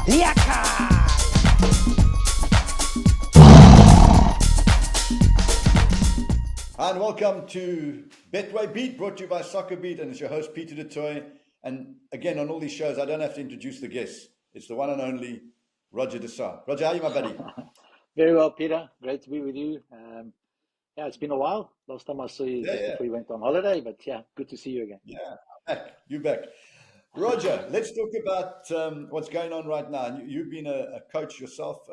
Liaka! And welcome to Betway Beat, brought to you by Soccerbeat, and it's your host, Peter du Toit. And again, on all these shows, I don't have to introduce the guests. It's the one and only Roger Dessart. Roger, how are you, my buddy? Very well, Peter. Great to be with you. Yeah, it's been a while. Last time I saw you just Yeah. before you went on holiday, but yeah, good to see you again. Yeah, I'm back. You back. Roger, let's talk about what's going on right now. You've been a coach yourself,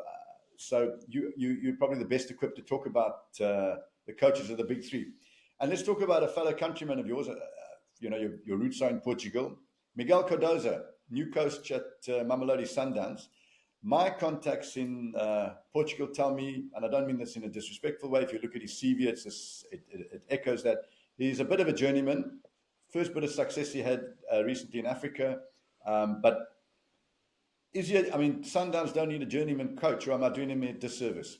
so you're probably the best equipped to talk about the coaches of the big three. And let's talk about a fellow countryman of yours. Your roots are in Portugal. Miguel Cardoso, new coach at Mamelodi Sundowns. My contacts in Portugal tell me, and I don't mean this in a disrespectful way, if you look at his CV, it echoes that he's a bit of a journeyman. First bit of success he had recently in Africa. But Sundowns don't need a journeyman coach, or am I doing him a disservice?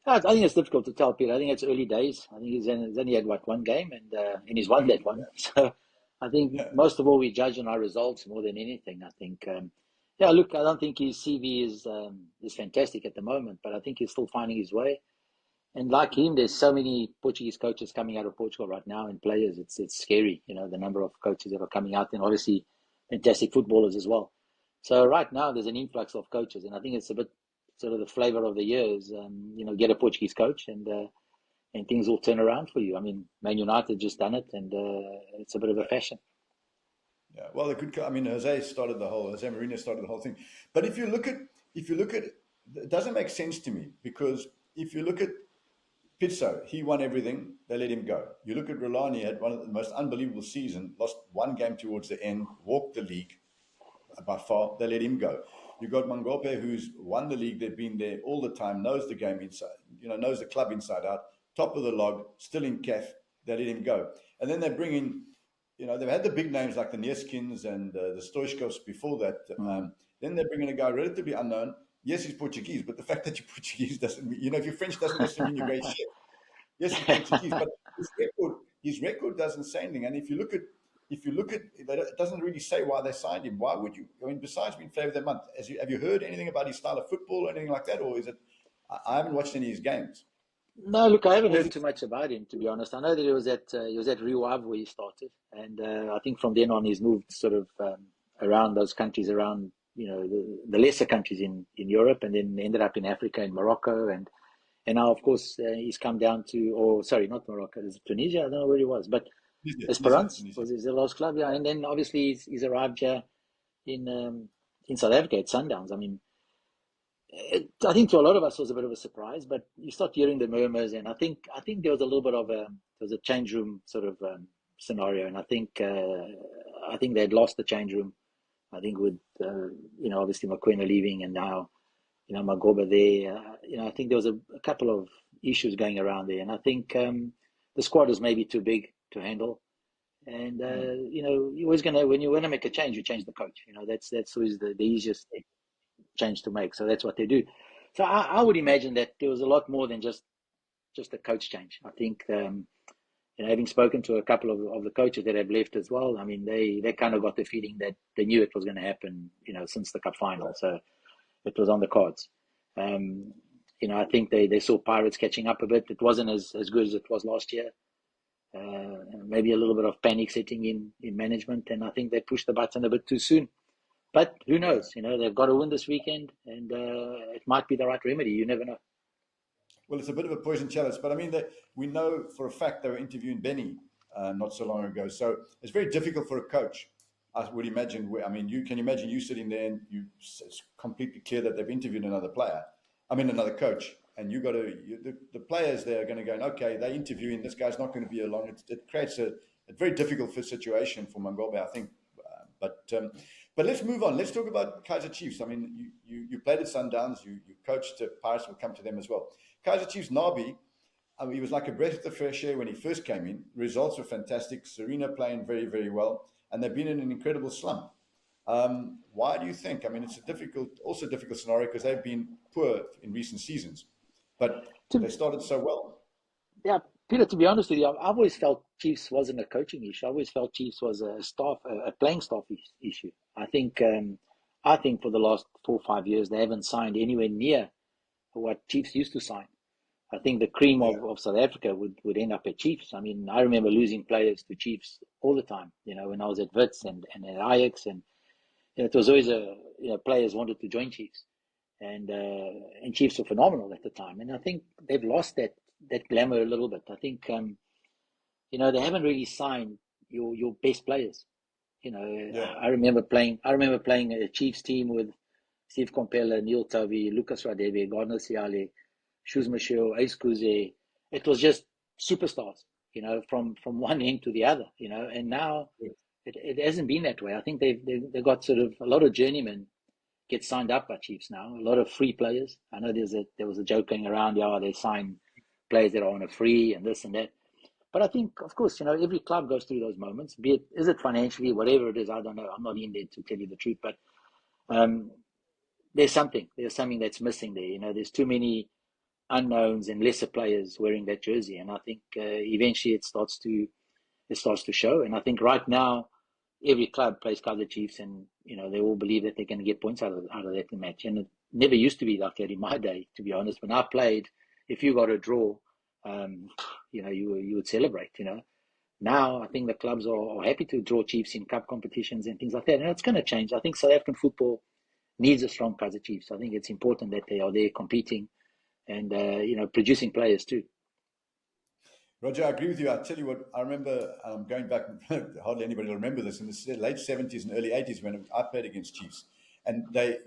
I think it's difficult to tell, Peter. I think it's early days. I think he's only had, one game, and he's won that one. So I think most of all, we judge on our results more than anything. I think, look, I don't think his CV is fantastic at the moment, but I think he's still finding his way. And like him, there's so many Portuguese coaches coming out of Portugal right now and players. It's scary, the number of coaches that are coming out, and obviously fantastic footballers as well. So right now there's an influx of coaches, and I think it's a bit sort of the flavor of the year is, get a Portuguese coach and things will turn around for you. I mean, Man United just done it, and it's a bit of a fashion. Yeah, well, Jose Mourinho started the whole thing. But if you look at it, it doesn't make sense to me, because if you look at Pizzo, he won everything. They let him go. You look at Roland, he had one of the most unbelievable seasons, lost one game towards the end, walked the league by far. They let him go. You got Mangope, who's won the league. They've been there all the time, knows the game inside, knows the club inside out, top of the log, still in CAF. They let him go. And then they bring in, they've had the big names like the Nieskins and the Stoichkovs before that. Then they bring in a guy relatively unknown. Yes, he's Portuguese, but the fact that you're Portuguese doesn't mean, if you're French doesn't necessarily mean you're great chef. Yes, he's Portuguese, but his record doesn't say anything. And if you look at it, doesn't really say why they signed him. Why would you? I mean, besides being Flavor of the Month, have you heard anything about his style of football or anything like that, or is it? I haven't watched any of his games. No, look, I haven't heard too much about him, to be honest. I know that he was at Rio Ave where he started, and I think from then on he's moved sort of around those countries, around the lesser countries in Europe, and then ended up in Africa, in Morocco, and now of course he's come down to, not Morocco, is it Tunisia? I don't know where he was, but Esperance was his last club, yeah. And then obviously he's arrived here in South Africa at Sundowns. I mean, I think to a lot of us it was a bit of a surprise, but you start hearing the murmurs, and I think there was a little bit of a change room sort of scenario, and I think they had lost the change room. I think with obviously Mokoena leaving, and now Magoba there. I think there was a couple of issues going around there, and I think the squad was maybe too big to handle. And you always when you want to make a change, you change the coach. That's always the easiest change to make. So that's what they do. So I would imagine that there was a lot more than just a coach change. I think having spoken to a couple of the coaches that have left as well, I mean, they kind of got the feeling that they knew it was going to happen, since the cup final. So it was on the cards. I think they saw Pirates catching up a bit. It wasn't as good as it was last year. Maybe a little bit of panic setting in management, and I think they pushed the button a bit too soon. But who knows? They've got to win this weekend, and it might be the right remedy. You never know. Well, it's a bit of a poison chalice, but I mean, we know for a fact they were interviewing Benny not so long ago. So it's very difficult for a coach, I would imagine. I mean, you can imagine you sitting there and it's completely clear that they've interviewed another coach. And the players there are going to go, okay, they're interviewing, this guy's not going to be along. It creates a very difficult situation for Mangobe, I think. But let's move on. Let's talk about Kaizer Chiefs. I mean, you played at Sundowns, you coached at Pirates, we'll come to them as well. Kaizer Chiefs, Nabi, he was like a breath of fresh air when he first came in. Results were fantastic. Serena playing very, very well. And they've been in an incredible slump. Why do you think? I mean, it's a difficult scenario because they've been poor in recent seasons. But they started so well. Yeah, Peter, to be honest with you, I've always felt Chiefs wasn't a coaching issue. I always felt Chiefs was a playing staff issue. I think I think for the last 4 or 5 years, they haven't signed anywhere near what Chiefs used to sign. I think the cream Yeah, of South Africa would end up at Chiefs. I mean, I remember losing players to Chiefs all the time, when I was at Wits and at Ajax. And it was always players wanted to join Chiefs. And Chiefs were phenomenal at the time. And I think they've lost that glamour a little bit. I think, they haven't really signed your best players. yeah, I remember playing a Chiefs team with Steve Compella, Neil Tovey, Lucas Radebe, Gardner Siale, Shoes Michel, Ace Kuze. It was just superstars, from one end to the other, and now yeah. it hasn't been that way. I think they've got sort of a lot of journeymen get signed up by Chiefs now, a lot of free players. I know there was a joke going around, yeah, they sign players that are on a free and this and that. But I think, of course, every club goes through those moments. Is it financially, whatever it is, I don't know. I'm not in there to tell you the truth, but um, there's something. There's something that's missing there. There's too many unknowns and lesser players wearing that jersey, and I think eventually it starts to show. And I think right now, every club plays Kaizer Chiefs, and they all believe that they're going to get points out of that match. And it never used to be like that in my day, to be honest. When I played, if you got a draw, you would celebrate. Now I think the clubs are happy to draw Chiefs in cup competitions and things like that, and it's going to change. I think South African football needs a strong Kaizer Chiefs. I think it's important that they are there competing and producing players too. Roger, I agree with you. I tell you what, I remember going back, hardly anybody will remember this, in the late 70s and early 80s when I played against Chiefs. And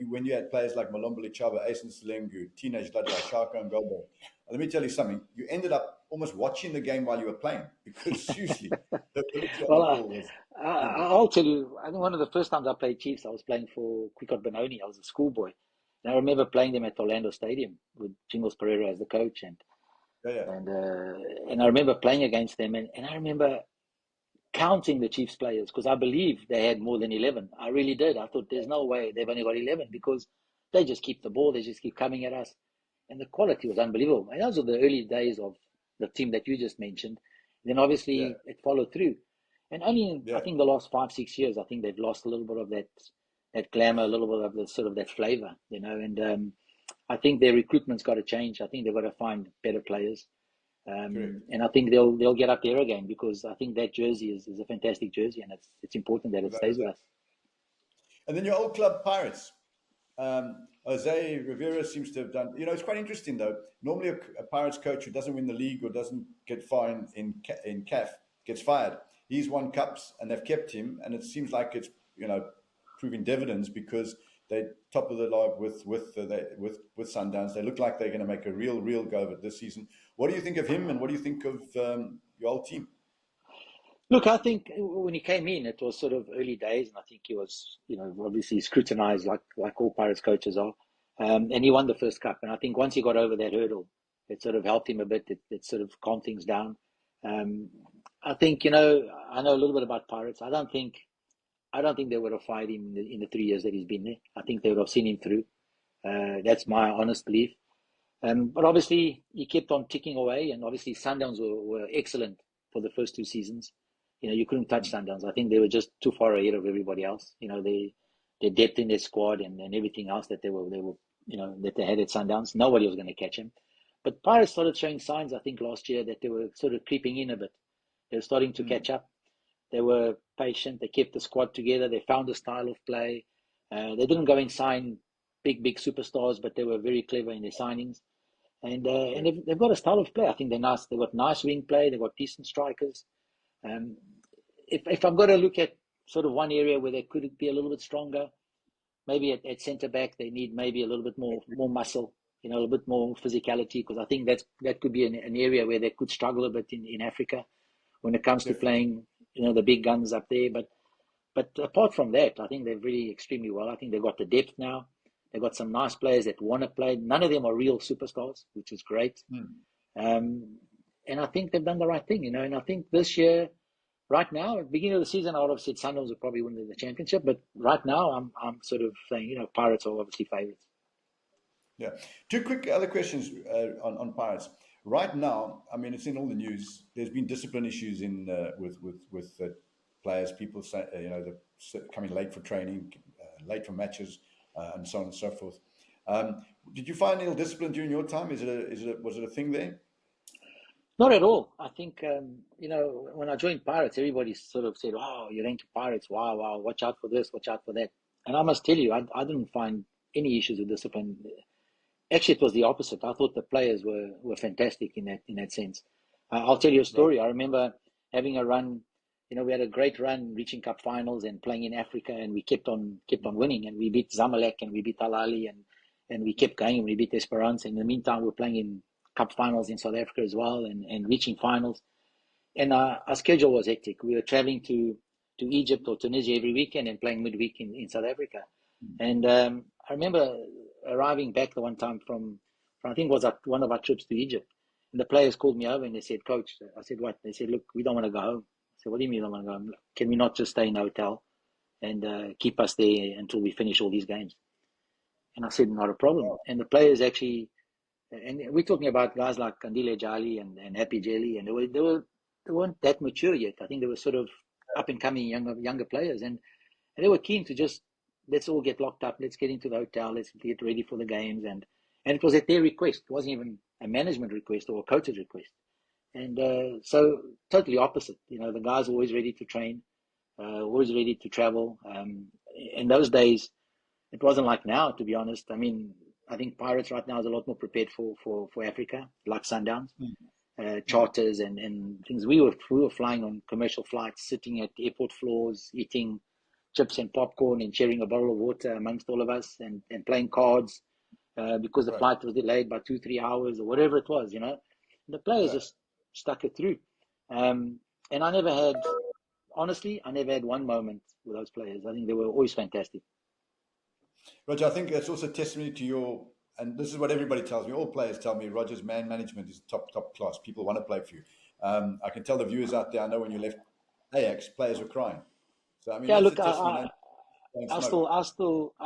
when you had players like Malomboli Chaba, Asen Selengu, Teenage Dada, Shaka and Golbo, let me tell you something. You ended up almost watching the game while you were playing because seriously, the ability on Well, the ball was unbelievable. I'll tell you, I think one of the first times I played Chiefs, I was playing for Quickot Benoni. I was a schoolboy. And I remember playing them at Orlando Stadium with Jingles Pereira as the coach. And Yeah, yeah, and uh, and I remember playing against them. And I remember counting the Chiefs players because I believe they had more than 11. I really did. I thought there's no way they've only got 11 because they just keep the ball, they just keep coming at us. And the quality was unbelievable. And those were the early days of the team that you just mentioned. Then yeah, obviously it followed through. And only in, I yeah. think, the last 5, 6 years, I think they've lost a little bit of that glamour, a little bit of the sort of that flavor, And I think their recruitment's got to change. I think they've got to find better players. Correct. And I think they'll get up there again because I think that jersey is a fantastic jersey, and it's important that it Without a stays with doubt. us. And then your old club, Pirates. Jose Rivera seems to have done. It's quite interesting though. Normally, a Pirates coach who doesn't win the league or doesn't get fined in CAF gets fired. He's won cups and they've kept him, and it seems like it's proving dividends because they're top of the log with Sundowns. They look like they're going to make a real go of it this season. What do you think of him, and what do you think of your old team? Look, I think when he came in, it was sort of early days, and I think he was, obviously scrutinized like all Pirates coaches are. And he won the first cup, and I think once he got over that hurdle, it sort of helped him a bit. It sort of calmed things down. Um, I think I know a little bit about Pirates. I don't think they would have fired him in the 3 years that he's been there. I think they would have seen him through. That's my honest belief. But obviously, he kept on ticking away, and obviously, Sundowns were excellent for the first 2 seasons. You couldn't touch Sundowns. I think they were just too far ahead of everybody else. Their depth in their squad and everything else that that they had at Sundowns. Nobody was going to catch him. But Pirates started showing signs, I think, last year that they were sort of creeping in a bit. They were starting to Mm, catch up. They were patient. They kept the squad together. They found a style of play. They didn't go and sign big superstars, but they were very clever in their signings. And correct. they've got a style of play. I think they're nice. They've got nice wing play. They've got decent strikers. Um, if I've got to look at sort of one area where they could be a little bit stronger, maybe at centre back they need maybe a little bit more muscle, a little bit more physicality, because I think that could be an area where they could struggle a bit in Africa when it comes to Definitely. playing, the big guns up there. But apart from that, I think they're really extremely well. I think they've got the depth now. They've got some nice players that want to play. None of them are real superstars, which is great. Mm. Um, and I think they've done the right thing, And I think this year, right now, at the beginning of the season, I would have said Sundowns would probably win the championship. But right now, I'm sort of saying, Pirates are obviously favourites. Yeah. Two quick other questions on Pirates. Right now, I mean, it's in all the news. There's been discipline issues with players. People say they're coming late for training, late for matches, and so on and so forth. Did you find ill discipline during your time? Was it a thing there? Not at all. I think, when I joined Pirates, everybody sort of said, "Oh, you're into Pirates. Wow, wow, watch out for this, watch out for that." And I must tell you, I didn't find any issues with discipline. Actually, it was the opposite. I thought the players were fantastic in that sense. I'll tell you a story. Right. I remember having a run. We had a great run, reaching cup finals and playing in Africa, and we kept on winning. And we beat Zamalek and we beat Al Ahly, and we kept going. And we beat Esperance. In the meantime, we were playing in cup finals in South Africa as well, and reaching finals. And our schedule was hectic. We were traveling to Egypt or Tunisia every weekend and playing midweek in South Africa. And I remember arriving back the one time from I think it was one of our trips to Egypt. And the players called me over and they said, "Coach," I said, "What?" They said, "Look, we don't want to go home." I said, "What do you mean you don't want to go home? Can we not just stay in a hotel and keep us there until we finish all these games?" And I said, "Not a problem." And the players actually, and we're talking about guys like Kandile Jali and Happy Jelly, and they weren't that mature yet. I think they were sort of up and coming younger players, and they were keen to just, let's all get locked up, let's get into the hotel, let's get ready for the games, and it was at their request. It wasn't even a management request or a coach's request. And so totally opposite. The guys were always ready to train, always ready to travel. In those days, it wasn't like now, to be honest. I mean, I think Pirates right now is a lot more prepared for Africa, like Sundowns, charters and things. We were flying on commercial flights, sitting at airport floors, eating chips and popcorn and sharing a bottle of water amongst all of us, and playing cards because the flight was delayed by 2-3 hours or whatever it was. The players just stuck it through. And I never had one moment with those players. I think they were always fantastic. Roger, I think that's also testimony to your, and this is what everybody tells me, all players tell me, Roger's man management is top class. People want to play for you. I can tell the viewers out there, I know when you left Ajax, players were crying. So, I mean, look, I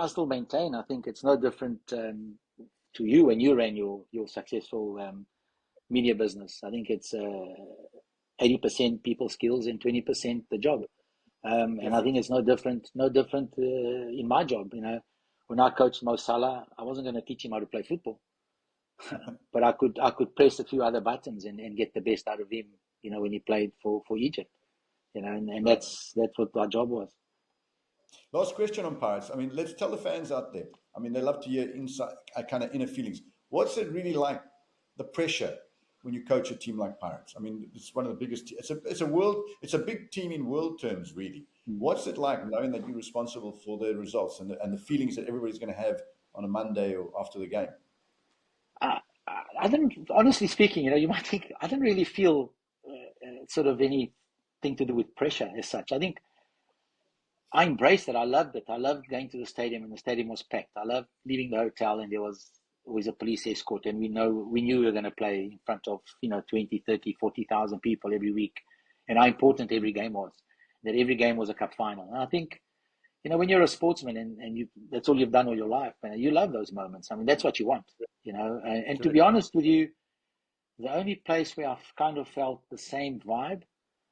still maintain, I think it's no different to you when you ran your successful media business. I think it's 80% people skills and 20% the job. And I think it's no different in my job. When I coached Mo Salah, I wasn't going to teach him how to play football, but I could press a few other buttons and get the best out of him. When he played for Egypt, and that's what our job was. Last question on Pirates. I mean, let's tell the fans out there. I mean, they love to hear inside, kind of inner feelings. What's it really like, the pressure when you coach a team like Pirates? I mean, it's one of the biggest. It's a big team in world terms, really. What's it like knowing that you're responsible for the results and the feelings that everybody's going to have on a Monday or after the game? I didn't, honestly speaking, you might think I didn't really feel sort of anything to do with pressure as such. I think I embraced it. I loved it. I loved going to the stadium, and the stadium was packed. I loved leaving the hotel, and there was always a police escort, and we knew we were going to play in front of 20, 30, 40,000 people every week, and how important every game was. That every game was a cup final. And I think, when you're a sportsman and that's all you've done all your life, you love those moments. I mean, that's what you want, And to be honest with you, the only place where I've kind of felt the same vibe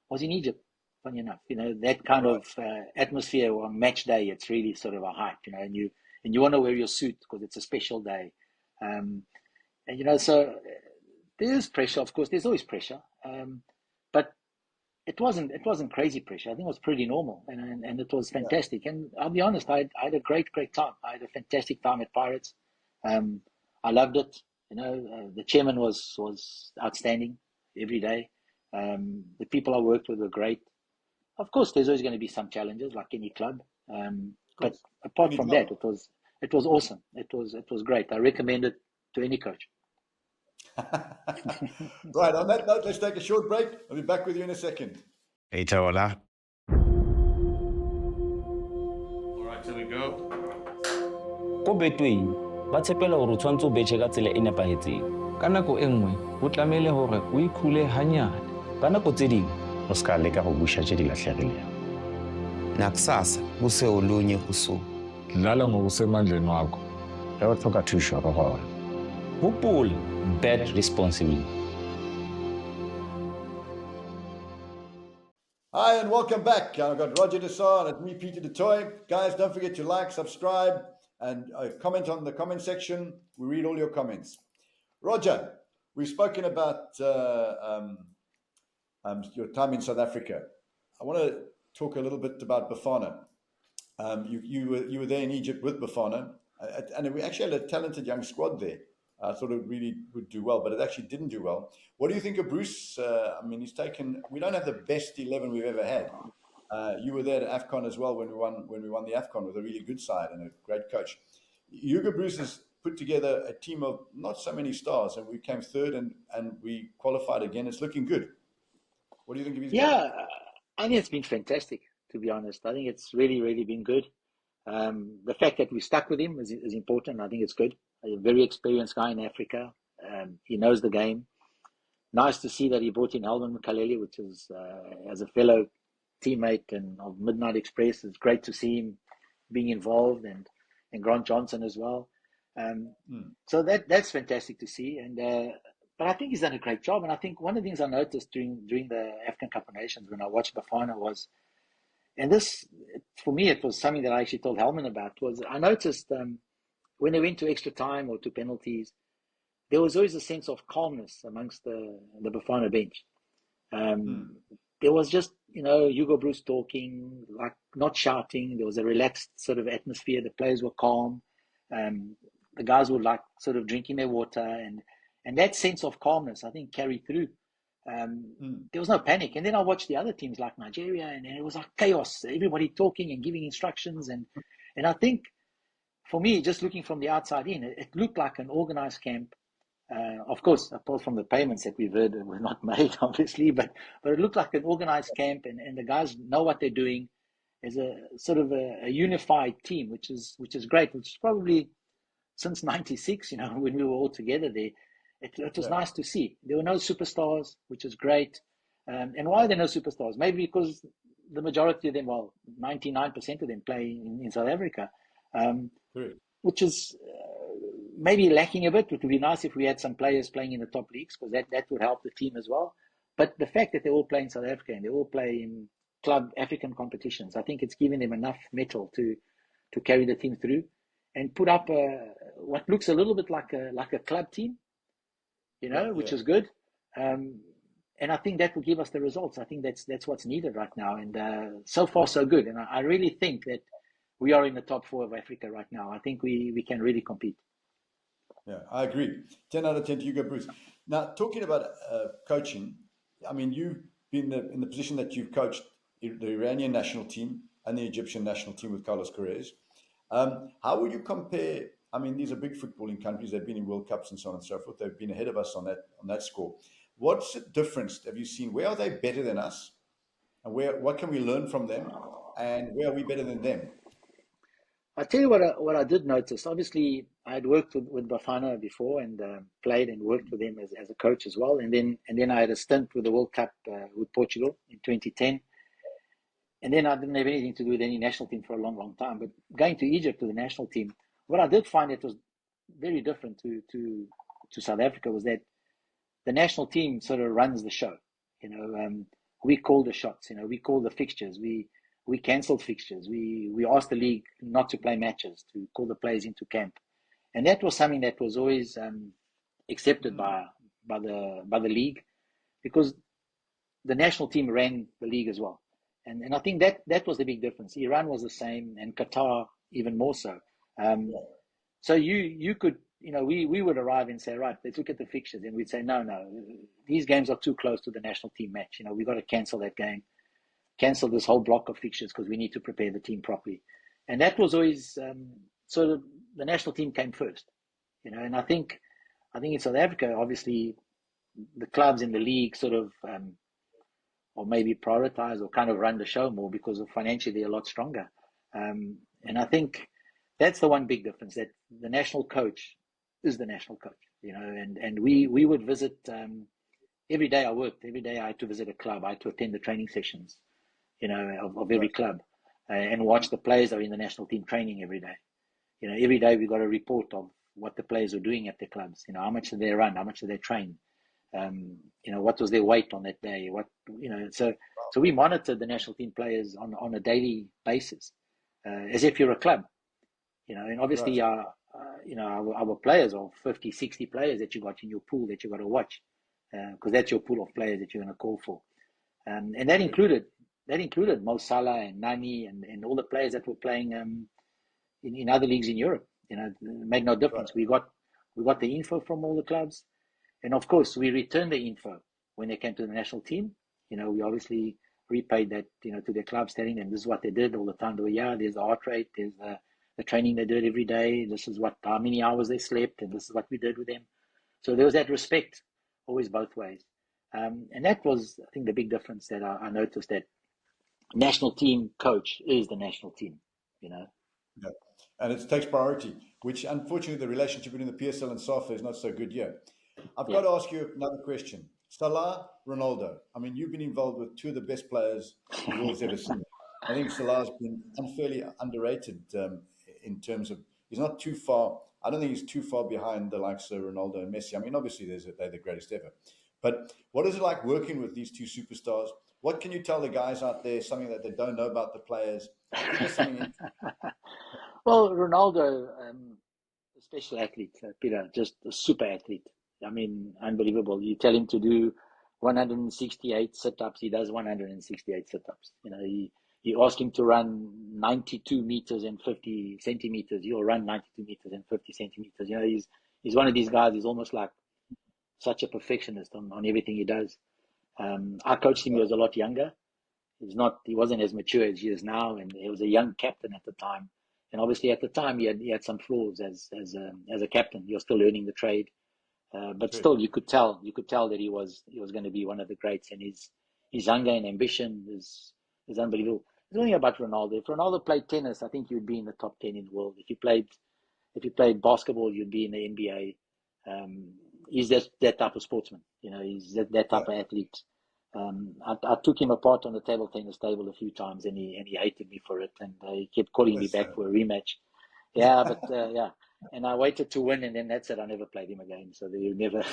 was in Egypt. Funny enough, that kind of atmosphere on match day, it's really sort of a hype, and you want to wear your suit because it's a special day. So there's pressure, of course, there's always pressure. But it wasn't crazy pressure. I think it was pretty normal, and it was fantastic. And I'll be honest, I had a great time. I had a fantastic time at Pirates. I loved it. The chairman was outstanding every day. The people I worked with were great. Of course, there's always going to be some challenges, like any club. But apart from that, it was awesome. It was great. I recommend it to any coach. Right. On that note, let's take a short break. I'll be back with you in a second. Hey, Taola. All right, here we go. Go Betway ba tshepela hore o tshwantse o betjhe ka tsela e nepahetseng. Ka nako e nngwe ho tlamehile hore o ikhule hanyane. Ka nako tse ding o ska leka go busha tše di lahlegilego. Nakusasa kuse olunye usuku. Dlala ngokusemandleni wakho. Ge o tlhoka thušo go gona. hopola, bet responsibly. Hi, And welcome back. I've got Roger Desar and me, Peter du Toit. Guys, don't forget to like, subscribe, and comment on the comment section. We read all your comments. Roger, we've spoken about your time in South Africa. I want to talk a little bit about Bafana. You were there in Egypt with Bafana, and we actually had a talented young squad there. I thought it really would do well, but it actually didn't do well. What do you think of Bruce? We don't have the best 11 we've ever had. You were there at AFCON as well when we won the AFCON with a really good side and a great coach. Hugo Bruce has put together a team of not so many stars, and we came third and we qualified again. It's looking good. What do you think of his game? I think it's been fantastic, to be honest. I think it's really, really been good. The fact that we stuck with him is important. I think it's good. A very experienced guy in Africa. He knows the game. Nice to see that he brought in Helman Mkalele, which is, as a fellow teammate and of Midnight Express, it's great to see him being involved, and Grant Johnson as well. So that's fantastic to see. But I think he's done a great job. And I think one of the things I noticed during the African Cup of Nations when I watched Bafana was, and this, for me, it was something that I actually told Helman about, was I noticed when they went to extra time or to penalties, there was always a sense of calmness amongst the Bafana bench. There was just, Hugo Bruce talking, like not shouting. There was a relaxed sort of atmosphere. The players were calm. The guys were like sort of drinking their water, and that sense of calmness, I think, carried through. There was no panic. And then I watched the other teams like Nigeria, and it was like chaos. Everybody talking and giving instructions. And I think, for me, just looking from the outside in, it looked like an organized camp. Of course, apart from the payments that we've heard were not made, obviously, but it looked like an organized camp, and the guys know what they're doing. As a sort of a unified team, which is great, which is probably since '96, when we were all together there. It was nice to see. There were no superstars, which is great. And why are there no superstars? Maybe because the majority of them, 99% of them play in South Africa, which is maybe lacking a bit. It would be nice if we had some players playing in the top leagues, because that would help the team as well. But the fact that they all play in South Africa and they all play in club African competitions, I think it's given them enough mettle to carry the team through and put up what looks a little bit like a club team. Which is good. And I think that will give us the results. I think that's what's needed right now. And so far, so good. And I really think that we are in the top 4 of Africa right now. I think we can really compete. Yeah, I agree. 10 out of 10 to Hugo Bruce. Now, talking about coaching, you've been in the position that you've coached the Iranian national team and the Egyptian national team with Carlos Queiroz. How would you compare? These are big footballing countries. They've been in World Cups and so on and so forth. They've been ahead of us on that score. What's the difference have you seen? Where are they better than us? And what can we learn from them? And where are we better than them? I'll tell you what I did notice. Obviously, I had worked with Bafana before and played and worked with them as a coach as well. And then I had a stint with the World Cup with Portugal in 2010. And then I didn't have anything to do with any national team for a long, long time. But going to Egypt with the national team, what I did find that was very different to South Africa was that the national team sort of runs the show. We call the shots. We call the fixtures. We cancelled fixtures. We asked the league not to play matches, to call the players into camp, and that was something that was always accepted by the league, because the national team ran the league as well, and I think that was the big difference. Iran was the same, and Qatar even more so. So you could, we would arrive and say, right, let's look at the fixtures, and we'd say, no, these games are too close to the national team match. We've got to cancel that game, cancel this whole block of fixtures, because we need to prepare the team properly. And that was always sort of the national team came first, And I think in South Africa, obviously, the clubs in the league sort of, or maybe prioritize or kind of run the show more because of financially they're a lot stronger. And I think that's the one big difference, that the national coach is the national coach, and we would visit every day I worked. Every day I had to visit a club. I had to attend the training sessions, of every club and watch the players that are in the national team training every day. Every day we got a report of what the players are doing at their clubs. How much do they run? How much do they train? What was their weight on that day? So we monitored the national team players on a daily basis, as if you're a club, and obviously our players are 50, 60 players that you got in your pool that you got to watch, because that's your pool of players that you're going to call for. And that included Mo Salah and Nani and all the players that were playing in other leagues in Europe. It made no difference. We got the info from all the clubs, and of course we returned the info when they came to the national team. We obviously repaid that to their clubs, telling them this is what they did all the time. They were, there's the heart rate, there's the training they did every day. This is how many hours they slept, and this is what we did with them. So there was that respect always both ways. And that was, I think, the big difference that I noticed, that national team coach is the national team, Yeah. And it takes priority, which unfortunately the relationship between the PSL and SAFA is not so good yet. I've got to ask you another question. Salah, Ronaldo. I mean, you've been involved with two of the best players the world's ever seen. I think Salah's been unfairly underrated in terms of, he's not too far. I don't think he's too far behind the likes of Ronaldo and Messi. I mean, obviously they're the greatest ever. But what is it like working with these two superstars? What can you tell the guys out there, something that they don't know about the players? Well, Ronaldo, a special athlete, Peter, just a super athlete. I mean, unbelievable. You tell him to do 168 sit-ups, he does 168 sit-ups. You ask him to run 92 meters and 50 centimeters, he'll run 92 meters and 50 centimeters. He's one of these guys. He's almost like such a perfectionist on everything he does. I coached him. He was a lot younger. He wasn't as mature as he is now, and he was a young captain at the time. And obviously, at the time, he had some flaws as a captain. He was still learning the trade, but still, you could tell that he was going to be one of the greats. And his hunger and ambition is unbelievable. There's nothing about Ronaldo. If Ronaldo played tennis, I think you'd be in the top 10 in the world. If you played basketball, you'd be in the NBA. He's that type of sportsman. He's that type of athlete. I took him apart on the table tennis table a few times, and he hated me for it, and he kept calling me back for a rematch. Yeah, but and I waited to win, and then that's it. I never played him again, so you never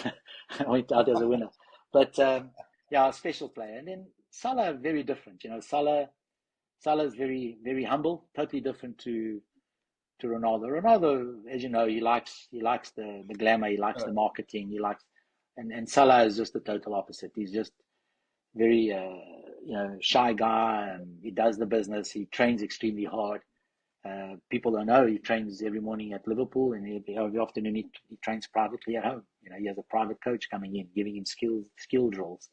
I went out as a winner. But a special player. And then Salah, very different. Salah's very, very humble, totally different to Ronaldo. Ronaldo, as you know, he likes the glamour, he likes the marketing, and Salah is just the total opposite. He's just very shy guy, and he does the business. He trains extremely hard. People don't know he trains every morning at Liverpool, and every afternoon he trains privately at home. He has a private coach coming in, giving him skill drills.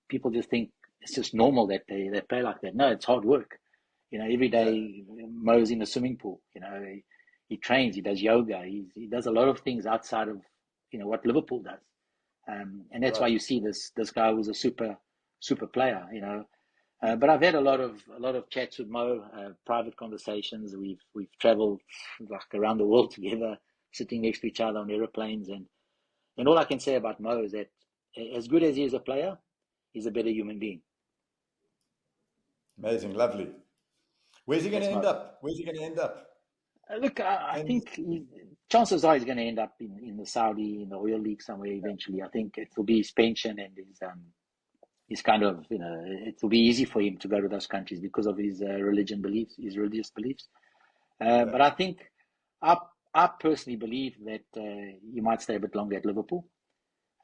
People just think it's just normal that they play like that. No, it's hard work. Every day Mo's in the swimming pool. He trains, he does yoga, he does a lot of things outside of what Liverpool does. And that's why you see this guy was a super player, But I've had a lot of chats with Mo, private conversations. We've traveled like around the world together, sitting next to each other on aeroplanes, and all I can say about Mo is that as good as he is a player, he's a better human being. Amazing, lovely. Where's he going to end up? Look, I think chances are he's going to end up in the Saudi, in the oil league somewhere eventually. I think it will be his pension and his kind of, it will be easy for him to go to those countries because of his religious beliefs. But I think, I personally believe that he might stay a bit longer at Liverpool.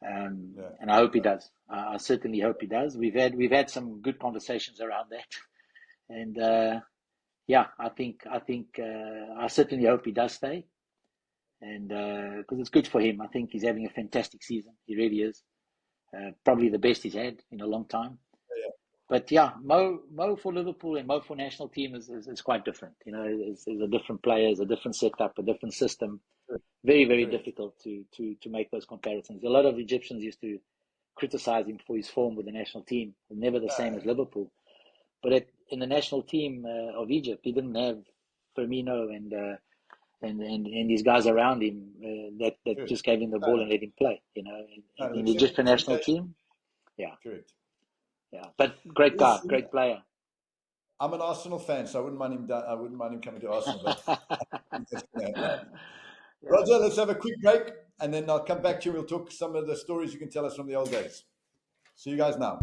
And I hope he does. I certainly hope he does. We've had some good conversations around that. And I certainly hope he does stay, and because it's good for him. I think he's having a fantastic season. He really is, probably the best he's had in a long time. But Mo for Liverpool and Mo for national team is quite different. It's a different players, a different setup, a different system. Very, very difficult to make those comparisons. A lot of Egyptians used to criticize him for his form with the national team. Never the same as Liverpool. But in the national team of Egypt, he didn't have Firmino and these guys around him that just gave him the ball and let him play. In the Egyptian national team, Correct. Yeah, but great guy, great player. I'm an Arsenal fan, so I wouldn't mind him coming to Arsenal. But Roger, let's have a quick break. and then I'll come back to you. We'll talk some of the stories you can tell us from the old days. See you guys now.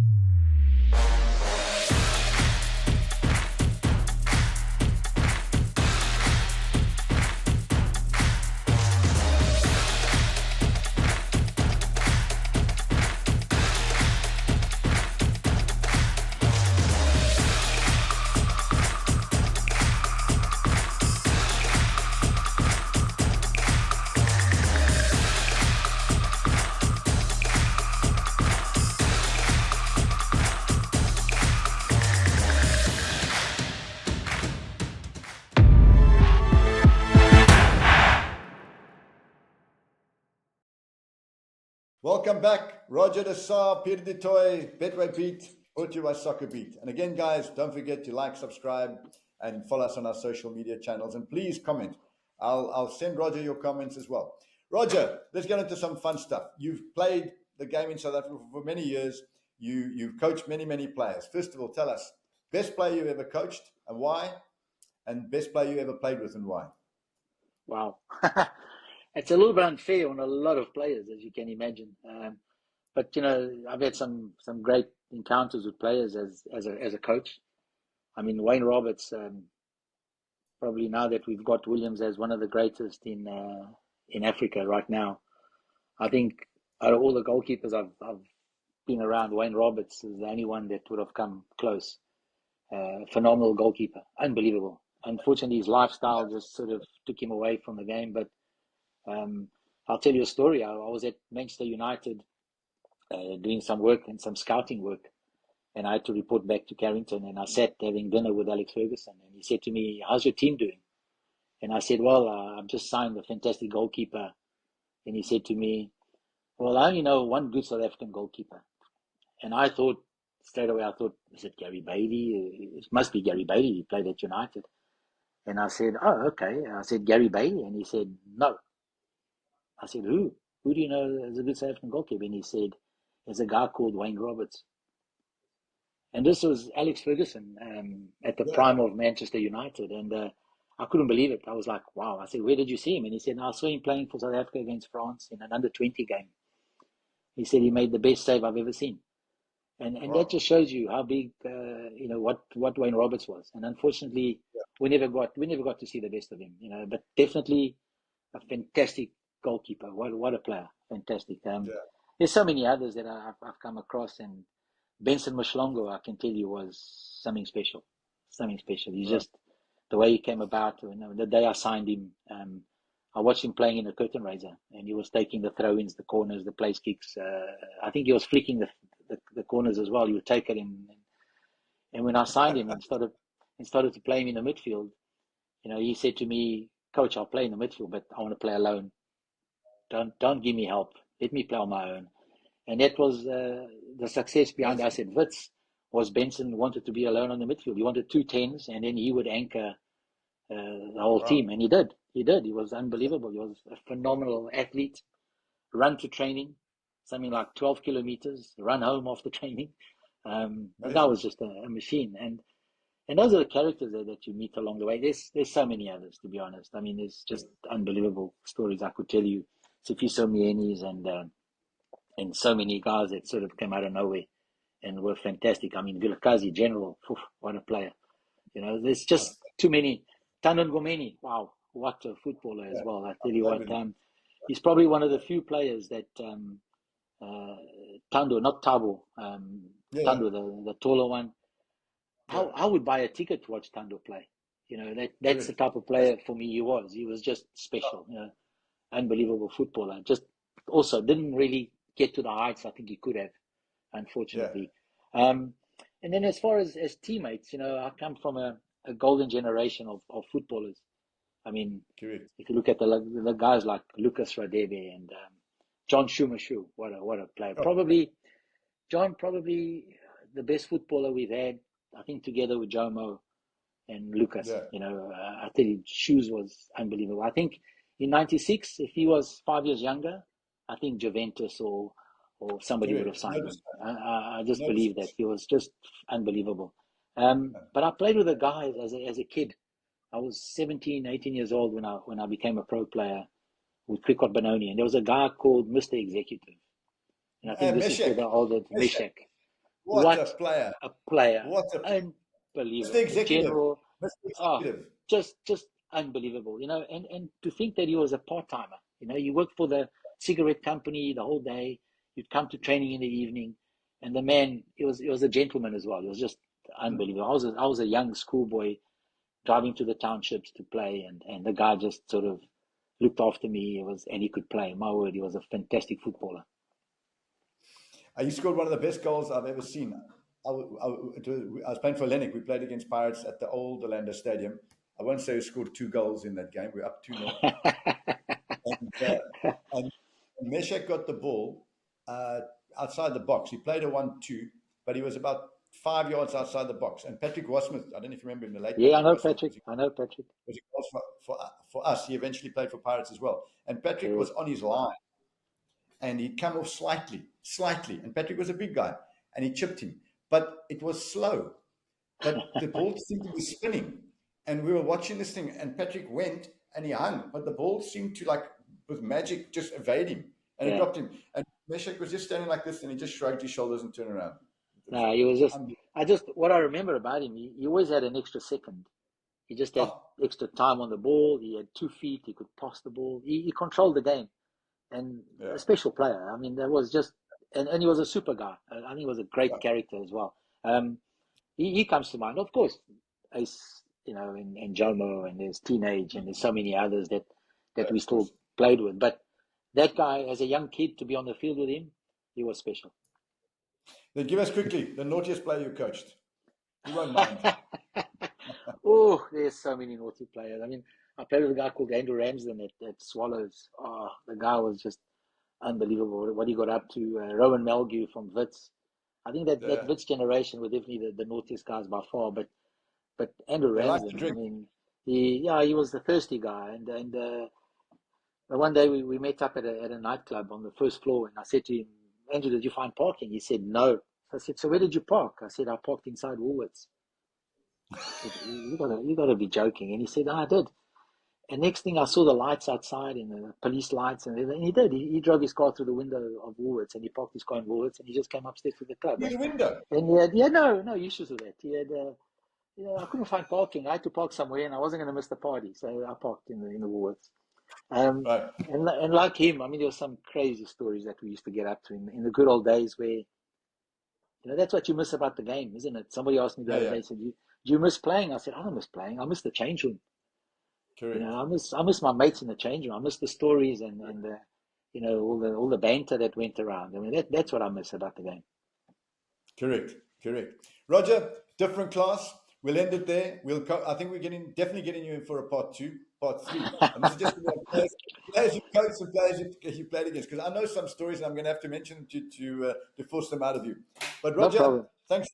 Welcome back. Roger de Saar, Peter du Toit, Betway Beat, brought to you by Soccerbeat. And again, guys, don't forget to like, subscribe, and follow us on our social media channels. And please comment. I'll send Roger your comments as well. Roger, let's get into some fun stuff. You've played the game in South Africa for many years. You've coached many, many players. First of all, tell us, best player you ever coached and why? And best player you ever played with and why? Wow. It's a little bit unfair on a lot of players, as you can imagine. But, you know, I've had some great encounters with players as a coach. I mean, Wayne Roberts, probably now that we've got Williams as one of the greatest in Africa right now, I think out of all the goalkeepers I've been around, Wayne Roberts is the only one that would have come close. Phenomenal goalkeeper, unbelievable. Unfortunately, his lifestyle just sort of took him away from the game. But I'll tell you a story. I was at Manchester United doing some work and some scouting work, and I had to report back to Carrington, and I sat having dinner with Alex Ferguson, and he said to me, "How's your team doing?" And I said, "Well, I've just signed a fantastic goalkeeper." And he said to me, "Well, I only know one good South African goalkeeper." And I thought, straight away, is it Gary Bailey? It must be Gary Bailey. He played at United. And I said, "Oh, okay." I said, "Gary Bailey?" And he said, "No." I said, "Who? Who do you know as a good South African goalkeeper?" And he said, "There's a guy called Wayne Roberts." And this was Alex Ferguson at the prime of Manchester United. And I couldn't believe it. I was like, wow. I said, "Where did you see him?" And he said, "No, I saw him playing for South Africa against France in an under-20 game." He said he made the best save I've ever seen. And that just shows you how big, you know, what Wayne Roberts was. And unfortunately, we never got to see the best of him, you know, but definitely a fantastic goalkeeper. What a player. Fantastic. There's so many others that I've come across, and Benson Mashlongo, I can tell you, was something special. Something special. He's just, the way he came about, you know, the day I signed him, I watched him playing in the curtain raiser, and he was taking the throw-ins, the corners, the place kicks. I think he was flicking the corners as well. He would take it in. And when I signed him and started to play him in the midfield, you know, he said to me, "Coach, I'll play in the midfield, but I want to play alone. Don't give me help. Let me play on my own." And that was the success behind us at Wits. Was Benson wanted to be alone on the midfield. He wanted 2 10s, and then he would anchor the whole team. And he did. He was unbelievable. He was a phenomenal athlete. Run to training, something like 12 kilometers, run home after training. The guy was just a machine. And those are the characters that you meet along the way. There's so many others, to be honest. I mean, there's just unbelievable stories I could tell you. Sifiso Mienis and so many guys that sort of came out of nowhere and were fantastic. I mean, Vilakazi, General, what a player. You know, there's just too many. Tandon Gomeni, wow, what a footballer as well. I tell you what, he's probably one of the few players that Tando, not Tabo, Tando, the taller one. I would buy a ticket to watch Tando play. You know, that's the type of player for me he was. He was just special, you know, unbelievable footballer. Just also didn't really get to the heights I think he could have, unfortunately. And then as far as teammates, you know, I come from a golden generation of footballers. I mean, if you look at the guys like Lucas Radebe and John Schumacher, what a player. Probably the best footballer we've had, I think, together with Jomo and Lucas. You know, I tell you, Shoes was unbelievable. I think in '96, if he was 5 years younger, I think Juventus or somebody would have signed him. I just believe that he was just unbelievable. But I played with the guys as a kid. I was 17, 18 years old when I became a pro player with Cricket Benoni, and there was a guy called Mr. Executive. And I think this is for the older Meshach. What a player. A player. What a unbelievable. Mr. Executive. General, Mr. Executive. Just unbelievable, and to think that he was a part-timer. You worked for the cigarette company the whole day, you'd come to training in the evening, and the man, he was a gentleman as well. It was just unbelievable. I was a young schoolboy driving to the townships to play, and the guy just sort of looked after me. And he could play. My word, he was a fantastic footballer. He scored one of the best goals I've ever seen. I was playing for Lennox. We played against Pirates at the old Orlando Stadium. I won't say he scored 2 goals in that game. We're up 2-0. and Meshach got the ball outside the box. He played a 1-2, but he was about 5 yards outside the box. And Patrick Wasmith, I don't know if you remember him, the late. Yeah, I know Patrick. Was for us. He eventually played for Pirates as well. And Patrick was on his line. And he'd come off slightly. And Patrick was a big guy. And he chipped him. But it was slow. But the ball seemed to be spinning. And we were watching this thing. And Patrick went and he hung. But the ball seemed to, like, with magic, just evade him. And it dropped him. And Meshach was just standing like this. And he just shrugged his shoulders and turned around. No, he was what I remember about him, he always had an extra second. He just had extra time on the ball. He had 2 feet. He could pass the ball. He controlled the game. And a special player. I mean, that was just, and he was a super guy. I think he was a great character as well. He comes to mind, of course. Ace, and Jomo, and there's Teenage, and there's so many others that we still played with. But that guy, as a young kid, to be on the field with him, he was special. Then give us quickly the naughtiest player you coached. You won't mind. Oh, there's so many naughty players. I mean, I played with a guy called Andrew Ramsden at Swallows. Oh, the guy was just unbelievable. What he got up to. Rowan Melgu from Wits. I think that Wits generation were definitely the naughtiest guys by far. But Andrew Ramsden, I mean, he was the thirsty guy. And one day we met up at a nightclub on the first floor, and I said to him, Andrew, did you find parking? He said, no. I said, so where did you park? I said, I parked inside Woolworths. I said, you got to be joking. And he said, I did. And next thing I saw the lights outside and the police lights, and he did. He drove his car through the window of Woolworths, and he parked his car in Woolworths, and he just came upstairs to the club. Through the window? And he had no issues with that. He had, I couldn't find parking. I had to park somewhere, and I wasn't going to miss the party, so I parked in the Woolworths. Right. And like him, I mean, there were some crazy stories that we used to get up to in the good old days where, that's what you miss about the game, isn't it? Somebody asked me the other day, said, do you miss playing? I said, I don't miss playing. I miss the change room. Correct. I miss my mates in the change room. I miss the stories and all the banter that went around. I mean, that's what I miss about the game. Correct. Roger, different class. We'll end it there. I think we're definitely getting you in for a part 2, part 3. And this is just about players you coached and players you played against. Because I know some stories, and I'm going to have to mention them to force them out of you. But Roger, thanks.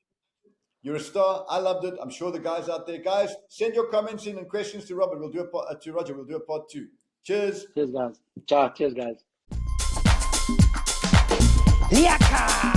You're a star. I loved it. I'm sure the guys out there. Guys, send your comments in and questions to Robert. We'll do to Roger. We'll do a part 2. Cheers. Cheers, guys. Ciao. Cheers, guys. Yaka!